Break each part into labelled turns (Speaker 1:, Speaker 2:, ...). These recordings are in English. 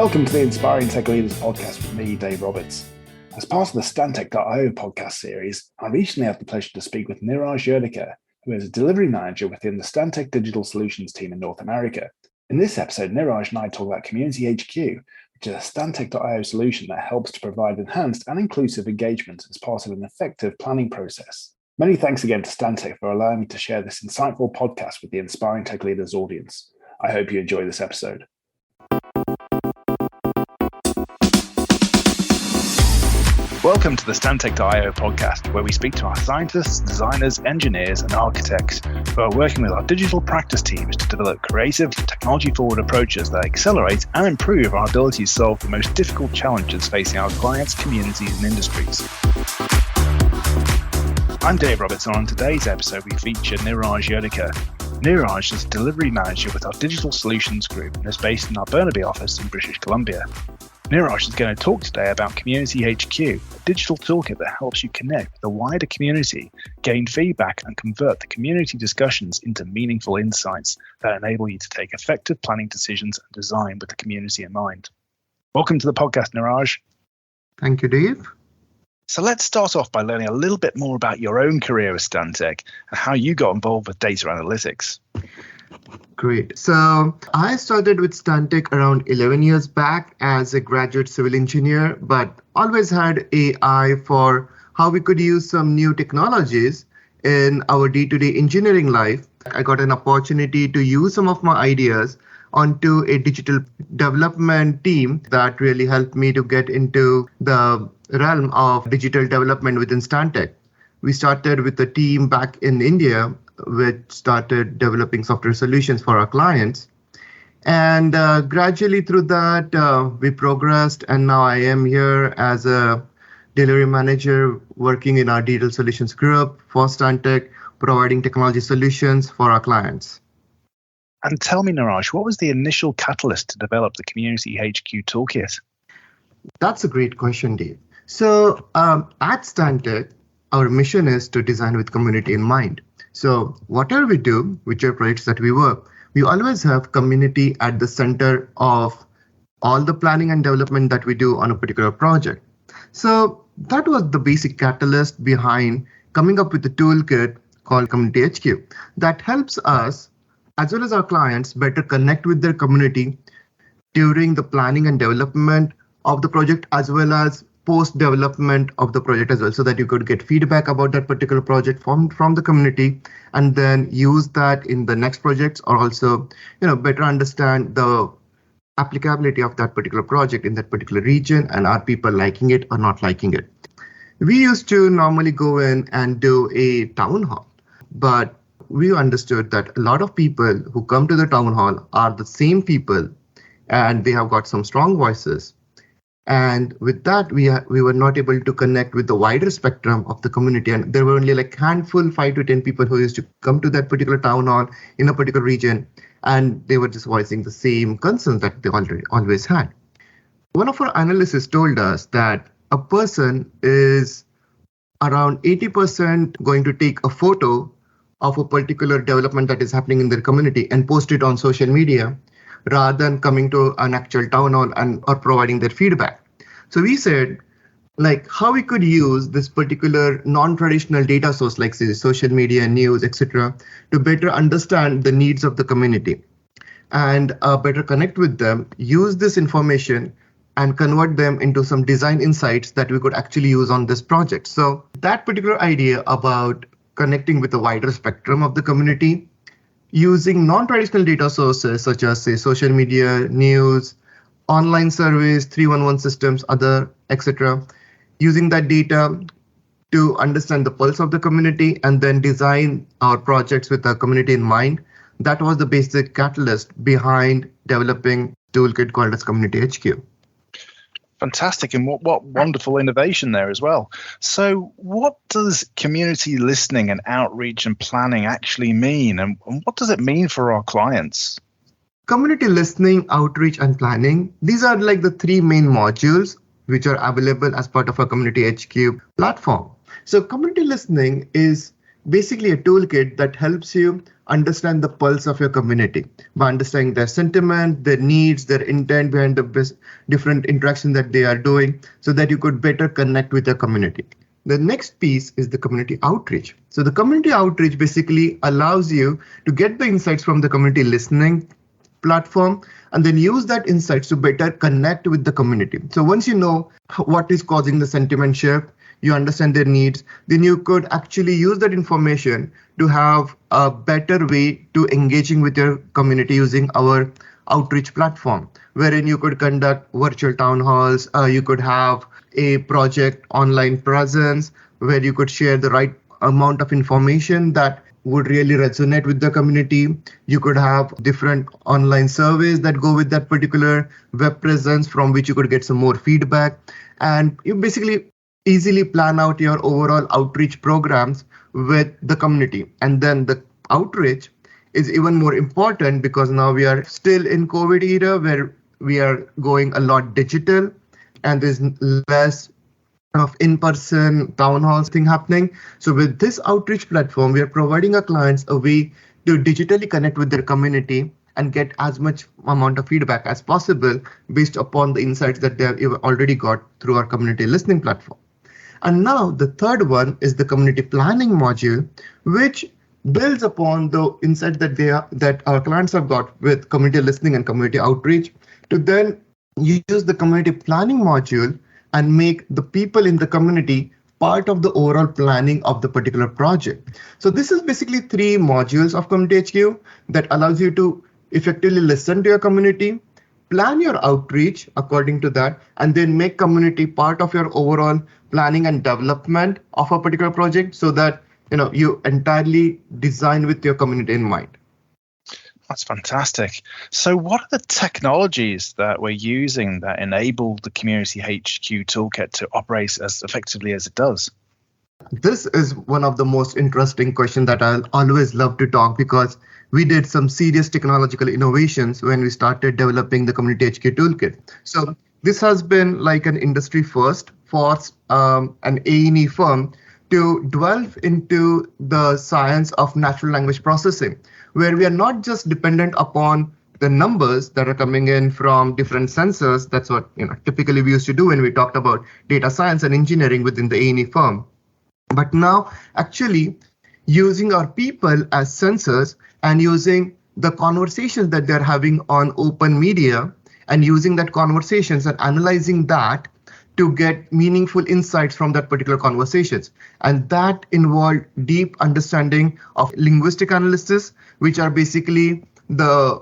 Speaker 1: Welcome to the Inspiring Tech Leaders podcast with me, Dave Roberts. As part of the Stantec.io podcast series, I recently had the pleasure to speak with Neeraj Yedekar, who is a delivery manager within the Stantec Digital Solutions team in North America. In this episode, Neeraj and I talk about CommunityHQ, which is a Stantec.io solution that helps to provide enhanced and inclusive engagement as part of an effective planning process. Many thanks again to Stantec for allowing me to share this insightful podcast with the Inspiring Tech Leaders audience. I hope you enjoy this episode. Welcome to the Stantec.io podcast, where we speak to our scientists, designers, engineers, and architects who are working with our digital practice teams to develop creative, technology-forward approaches that accelerate and improve our ability to solve the most difficult challenges facing our clients, communities, and industries. I'm Dave Roberts, and on today's episode, we feature Neeraj Yedekar. Neeraj is a delivery manager with our Digital Solutions Group and is based in our Burnaby office in British Columbia. Neeraj is going to talk today about CommunityHQ, a digital toolkit that helps you connect with the wider community, gain feedback, and convert the community discussions into meaningful insights that enable you to take effective planning decisions and design with the community in mind. Welcome to the podcast, Neeraj.
Speaker 2: Thank you, Dave.
Speaker 1: So let's start off by learning a little bit more about your own career with Stantec and how you got involved with data analytics.
Speaker 2: Great. So I started with Stantec around 11 years back as a graduate civil engineer, but always had an eye for how we could use some new technologies in our day-to-day engineering life. I got an opportunity to use some of my ideas onto a digital development team that really helped me to get into the realm of digital development within Stantec. We started with a team back in India, which started developing software solutions for our clients. And gradually through that, we progressed. And now I am here as a delivery manager working in our Digital Solutions Group for Stantec, providing technology solutions for our clients.
Speaker 1: And tell me, Neeraj, what was the initial catalyst to develop the CommunityHQ toolkit?
Speaker 2: That's a great question, Dave. So at Stantec, our mission is to design with community in mind. So whatever we do, whichever projects that we work, we always have community at the center of all the planning and development that we do on a particular project. So that was the basic catalyst behind coming up with a toolkit called CommunityHQ that helps us, as well as our clients, better connect with their community during the planning and development of the project, as well as post-development of the project as well, so that you could get feedback about that particular project from the community and then use that in the next projects, or also better understand the applicability of that particular project in that particular region, and are people liking it or not liking it. We used to normally go in and do a town hall, but we understood that a lot of people who come to the town hall are the same people and they have got some strong voices. And with that, we were not able to connect with the wider spectrum of the community. And there were only like handful, 5 to 10 people who used to come to that particular town hall in a particular region. And they were just voicing the same concerns that they always had. One of our analysts told us that a person is around 80% going to take a photo of a particular development that is happening in their community and post it on social media, rather than coming to an actual town hall or providing their feedback. So we said, how we could use this particular non-traditional data source, like say social media, news, etc., to better understand the needs of the community and better connect with them, use this information and convert them into some design insights that we could actually use on this project. So that particular idea about connecting with a wider spectrum of the community, using non-traditional data sources such as say social media, news, online surveys, 311 systems, other, etc. Using that data to understand the pulse of the community and then design our projects with the community in mind. That was the basic catalyst behind developing a toolkit called as CommunityHQ.
Speaker 1: Fantastic, and what wonderful innovation there as well. So what does community listening and outreach and planning actually mean, and what does it mean for our clients?
Speaker 2: Community listening, outreach, and planning, these are like the 3 main modules which are available as part of our CommunityHQ platform. So community listening is basically a toolkit that helps you understand the pulse of your community by understanding their sentiment, their needs, their intent behind the different interactions that they are doing, so that you could better connect with your community. The next piece is the community outreach. So the community outreach basically allows you to get the insights from the community listening platform and then use that insights to better connect with the community. So once you know what is causing the sentiment shift, you understand their needs, then you could actually use that information to have a better way to engaging with your community using our outreach platform, wherein you could conduct virtual town halls, you could have a project online presence where you could share the right amount of information that would really resonate with the community. You could have different online surveys that go with that particular web presence from which you could get some more feedback. And you basically easily plan out your overall outreach programs with the community. And then the outreach is even more important because now we are still in COVID era where we are going a lot digital and there's less of in-person town halls thing happening. So with this outreach platform, we are providing our clients a way to digitally connect with their community and get as much amount of feedback as possible based upon the insights that they have already got through our community listening platform. And now the third one is the community planning module, which builds upon the insight that our clients have got with community listening and community outreach to then use the community planning module and make the people in the community part of the overall planning of the particular project. So this is basically 3 modules of CommunityHQ that allows you to effectively listen to your community, plan your outreach according to that, and then make community part of your overall planning and development of a particular project so that you entirely design with your community in mind.
Speaker 3: That's fantastic. So what are the technologies that we're using that enable the CommunityHQ toolkit to operate as effectively as it does?
Speaker 2: This is one of the most interesting questions that I'll always love to talk because we did some serious technological innovations when we started developing the CommunityHQ toolkit. So this has been like an industry first for an A&E firm to delve into the science of natural language processing, where we are not just dependent upon the numbers that are coming in from different sensors. That's what typically we used to do when we talked about data science and engineering within the A&E firm. But now actually using our people as sensors and using the conversations that they're having on open media and using that conversations and analyzing that to get meaningful insights from that particular conversations. And that involved deep understanding of linguistic analysis, which are basically the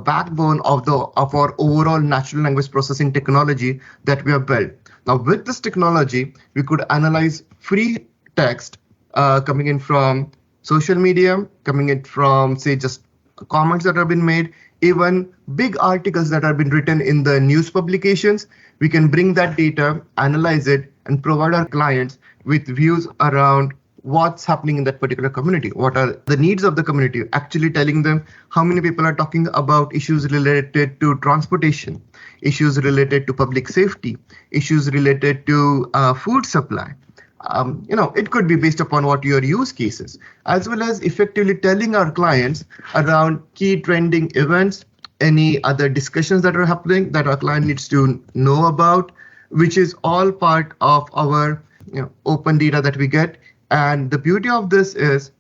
Speaker 2: backbone of our overall natural language processing technology that we have built. Now, with this technology, we could analyze free text coming in from social media, coming in from, say, just comments that have been made, even big articles that have been written in the news publications. We can bring that data, analyze it, and provide our clients with views around what's happening in that particular community. What are the needs of the community? Actually telling them how many people are talking about issues related to transportation, issues related to public safety, issues related to food supply. It could be based upon what your use cases, as well as effectively telling our clients around key trending events, any other discussions that are happening that our client needs to know about, which is all part of our open data that we get. And the beauty of this is,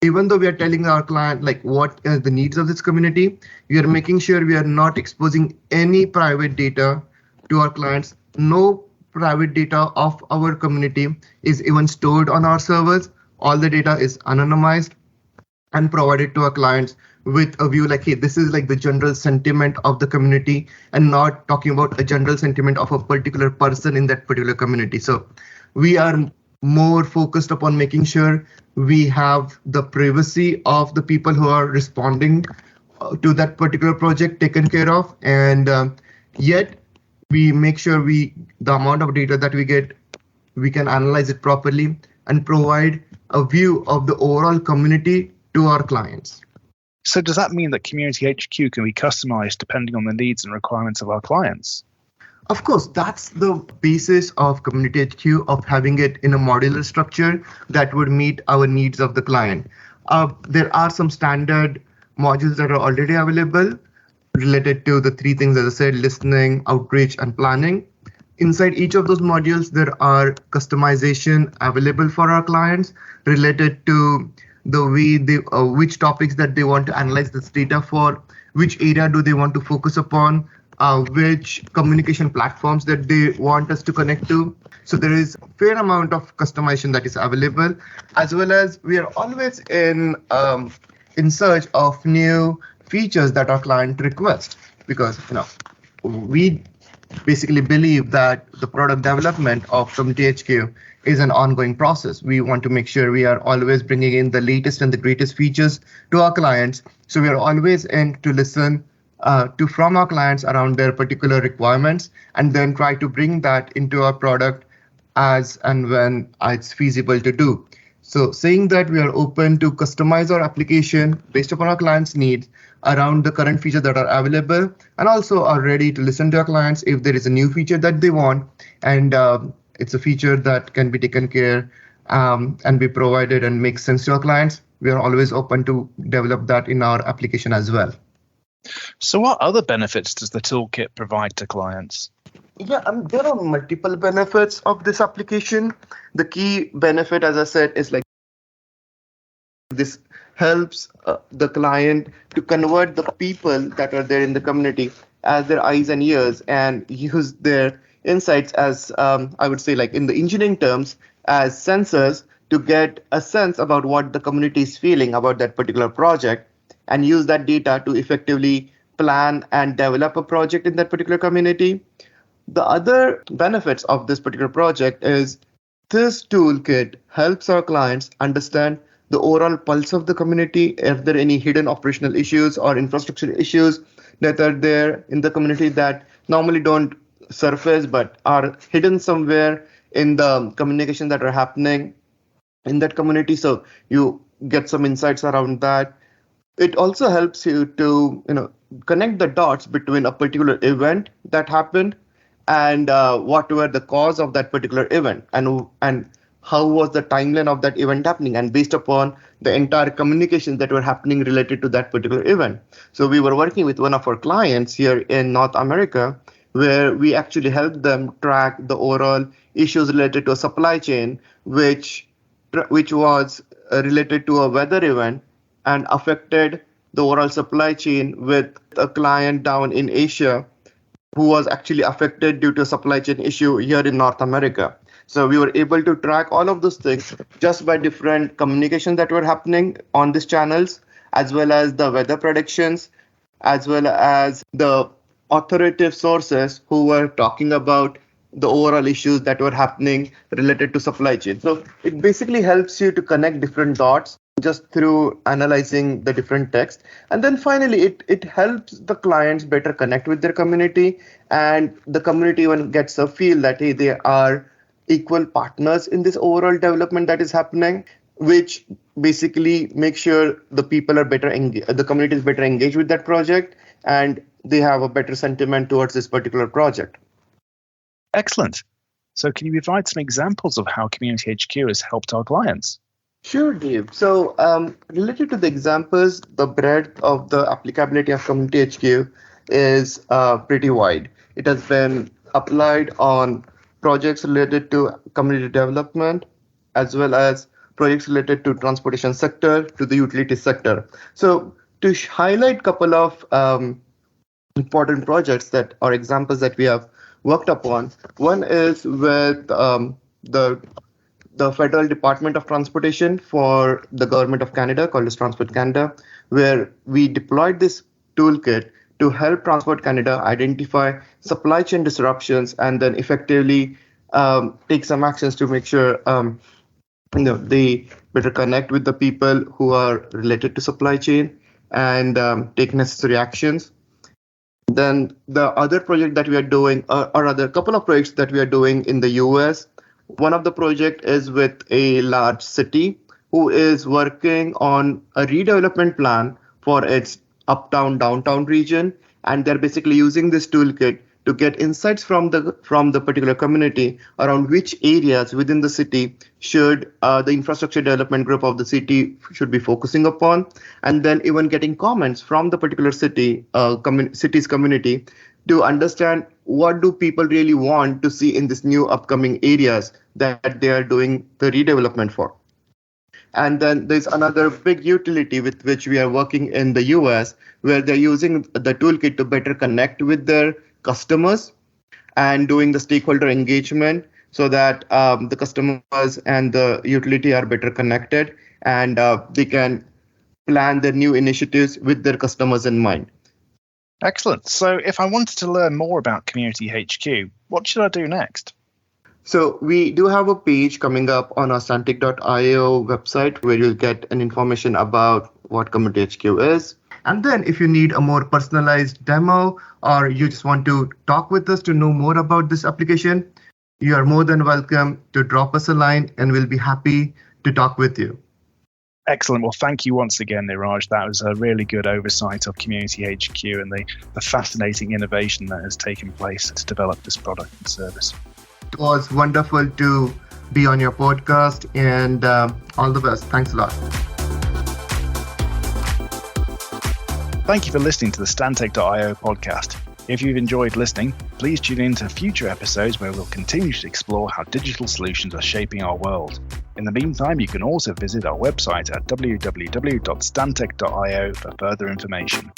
Speaker 2: even though we are telling our client like what are the needs of this community, we are making sure we are not exposing any private data to our clients. No private data of our community is even stored on our servers. All the data is anonymized and provided to our clients with a view like, hey, this is like the general sentiment of the community, and not talking about a general sentiment of a particular person in that particular community. So we are more focused upon making sure we have the privacy of the people who are responding to that particular project taken care of, and yet we make sure the amount of data that we get, we can analyze it properly and provide a view of the overall community to our clients.
Speaker 3: So does that mean that CommunityHQ can be customized depending on the needs and requirements of our clients?
Speaker 2: Of course, that's the basis of CommunityHQ, of having it in a modular structure that would meet our needs of the client. there are some standard modules that are already available related to the three things, as I said, listening, outreach, and planning. Inside each of those modules, there are customization available for our clients related to the way which topics that they want to analyze this data for, which area do they want to focus upon, which communication platforms that they want us to connect to. So there is a fair amount of customization that is available, as well as we are always in search of new features that our client request, because we basically believe that the product development of CommunityHQ is an ongoing process. We want to make sure we are always bringing in the latest and the greatest features to our clients. So we are always in to listen from our clients around their particular requirements, and then try to bring that into our product as and when it's feasible to do. So saying that we are open to customize our application based upon our clients' needs around the current features that are available, and also are ready to listen to our clients if there is a new feature that they want, and it's a feature that can be taken care and be provided and make sense to our clients. We are always open to develop that in our application as well.
Speaker 3: So what other benefits does the toolkit provide to clients?
Speaker 2: Yeah, there are multiple benefits of this application. The key benefit, as I said, is like this helps the client to convert the people that are there in the community as their eyes and ears, and use their insights as, I would say, like in the engineering terms, as sensors to get a sense about what the community is feeling about that particular project, and use that data to effectively plan and develop a project in that particular community. The other benefits of this particular project is this toolkit helps our clients understand the overall pulse of the community, if there are any hidden operational issues or infrastructure issues that are there in the community that normally don't surface but are hidden somewhere in the communication that are happening in that community. So you get some insights around that. It also helps you to connect the dots between a particular event that happened and what were the cause of that particular event, and how was the timeline of that event happening, and based upon the entire communications that were happening related to that particular event. So we were working with one of our clients here in North America, where we actually helped them track the overall issues related to a supply chain, which was related to a weather event and affected the overall supply chain, with a client down in Asia who was actually affected due to a supply chain issue here in North America. So we were able to track all of those things just by different communications that were happening on these channels, as well as the weather predictions, as well as the authoritative sources who were talking about the overall issues that were happening related to supply chain. So it basically helps you to connect different dots just through analyzing the different text. And then finally, it helps the clients better connect with their community, and the community even gets a feel that, hey, they are equal partners in this overall development that is happening, which basically makes sure the people are the community is better engaged with that project, and they have a better sentiment towards this particular project.
Speaker 3: Excellent. So can you provide some examples of how CommunityHQ has helped our clients?
Speaker 2: Sure, Dave. So related to the examples, the breadth of the applicability of CommunityHQ is pretty wide. It has been applied on projects related to community development, as well as projects related to transportation sector, to the utility sector. So to highlight a couple of important projects that are examples that we have worked upon, one is with the Federal Department of Transportation for the Government of Canada, called as Transport Canada, where we deployed this toolkit to help Transport Canada identify supply chain disruptions and then effectively take some actions to make sure they better connect with the people who are related to supply chain and take necessary actions. Then the other project that we are doing, or rather a couple of projects that we are doing in the US, one of the project is with a large city who is working on a redevelopment plan for its uptown downtown region, and they're basically using this toolkit to get insights from the particular community around which areas within the city should the infrastructure development group of the city should be focusing upon, and then even getting comments from the particular city's community to understand what do people really want to see in this new upcoming areas that they are doing the redevelopment for. And then there's another big utility with which we are working in the US, where they're using the toolkit to better connect with their customers and doing the stakeholder engagement so that the customers and the utility are better connected, and they can plan their new initiatives with their customers in mind.
Speaker 3: Excellent. So if I wanted to learn more about CommunityHQ, what should I do next?
Speaker 2: So we do have a page coming up on our Stantec.io website where you'll get an information about what CommunityHQ is. And then if you need a more personalized demo, or you just want to talk with us to know more about this application, you are more than welcome to drop us a line and we'll be happy to talk with you.
Speaker 3: Excellent. Well, thank you once again, Neeraj. That was a really good oversight of CommunityHQ and the fascinating innovation that has taken place to develop this product and service.
Speaker 2: It was wonderful to be on your podcast, and all the best. Thanks a lot.
Speaker 3: Thank you for listening to the Stantec.io podcast. If you've enjoyed listening, please tune in to future episodes where we'll continue to explore how digital solutions are shaping our world. In the meantime, you can also visit our website at www.stantec.io for further information.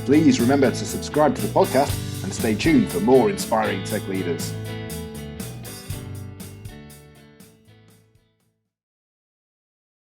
Speaker 1: Please remember to subscribe to the podcast and stay tuned for more inspiring tech leaders.